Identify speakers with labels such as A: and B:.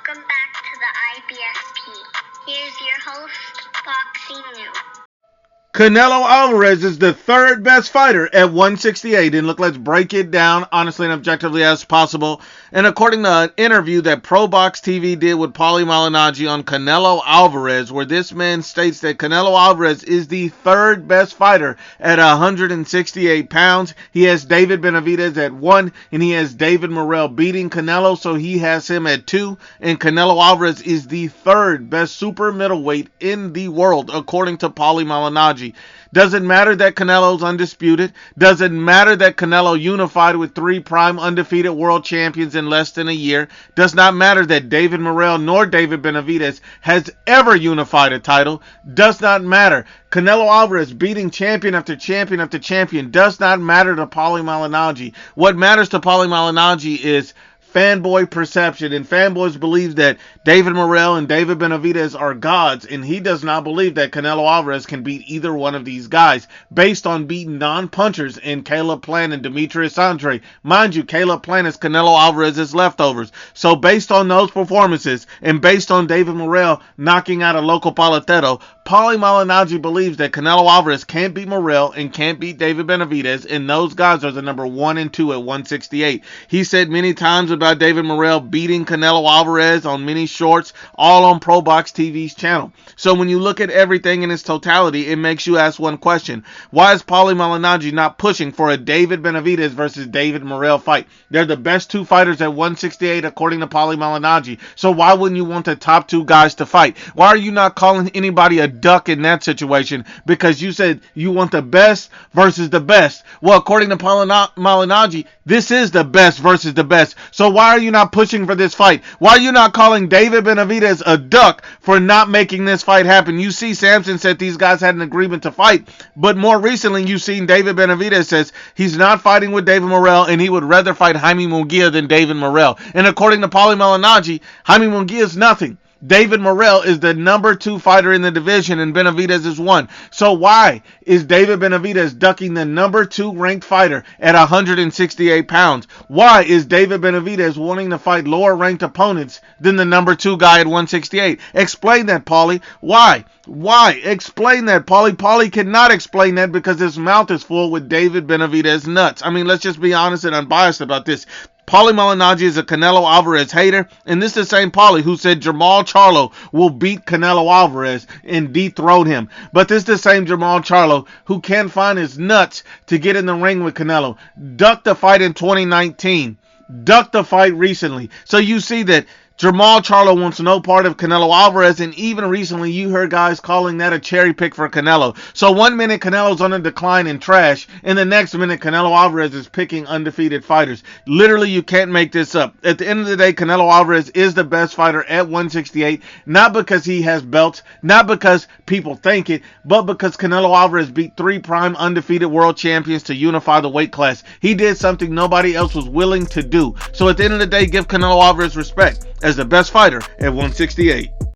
A: Welcome back to the IBFP. Here's your host, Boxing New.
B: Canelo Alvarez is the third best fighter at 168. And look, let's break it down honestly and objectively as possible. And according to an interview that ProBox TV did with Paulie Malignaggi on Canelo Alvarez, where this man states that Canelo Alvarez is the third best fighter at 168 pounds. He has David Benavidez at 1, and he has David Morrell beating Canelo, so he has him at 2. And Canelo Alvarez is the third best super middleweight in the world, according to Paulie Malignaggi. Doesn't matter that Canelo's undisputed. Doesn't matter that Canelo unified with 3 prime undefeated world champions in less than a year. Does not matter that David Morrell nor David Benavidez has ever unified a title. Does not matter. Canelo Alvarez beating champion after champion after champion does not matter to Paulie Malignaggi. What matters to Paulie Malignaggi is fanboy perception, and fanboys believe that David Morrell and David Benavidez are gods, and he does not believe that Canelo Alvarez can beat either one of these guys based on beating non-punchers in Caleb Plant and Demetrius Andre. Mind you, Caleb Plant is Canelo Alvarez's leftovers. So based on those performances and based on David Morrell knocking out a local Paletero, Paulie Malignaggi believes that Canelo Alvarez can't beat Morrell and can't beat David Benavidez, and those guys are the number 1 and 2 at 168. He said many times about David Morrell beating Canelo Alvarez on many shorts, all on ProBox TV's channel. So when you look at everything in its totality, it makes you ask one question. Why is Paulie Malignaggi not pushing for a David Benavidez versus David Morrell fight? They're the best 2 fighters at 168 according to Paulie Malignaggi. So why wouldn't you want the top 2 guys to fight? Why are you not calling anybody a duck in that situation? Because you said you want the best versus the best. Well, according to Paulie Malignaggi, this is the best versus the best. So why are you not pushing for this fight? Why are you not calling David Benavidez a duck for not making this fight happen? You see, Sampson said these guys had an agreement to fight, but more recently you've seen David Benavidez says he's not fighting with David Morrell and he would rather fight Jaime Munguia than David Morrell. And according to Paulie Malignaggi, Jaime Munguia is nothing. David Morrell is the number 2 fighter in the division and Benavidez is 1. So why is David Benavidez ducking the number 2 ranked fighter at 168 pounds? Why is David Benavidez wanting to fight lower ranked opponents than the number 2 guy at 168? Explain that, Paulie. Why? Why? Explain that, Paulie. Paulie cannot explain that because his mouth is full with David Benavidez nuts. I mean, let's just be honest and unbiased about this. Paulie Malignaggi is a Canelo Alvarez hater, and this is the same Paulie who said Jermall Charlo will beat Canelo Alvarez and dethrone him. But this is the same Jermall Charlo who can't find his nuts to get in the ring with Canelo. Ducked the fight in 2019. Ducked the fight recently. So you see that Jermall Charlo wants no part of Canelo Alvarez, and even recently you heard guys calling that a cherry pick for Canelo. So one minute Canelo's on a decline and trash, and the next minute Canelo Alvarez is picking undefeated fighters. Literally, you can't make this up. At the end of the day, Canelo Alvarez is the best fighter at 168, not because he has belts, not because people think it, but because Canelo Alvarez beat 3 prime undefeated world champions to unify the weight class. He did something nobody else was willing to do. So at the end of the day, give Canelo Alvarez respect as the best fighter at 168.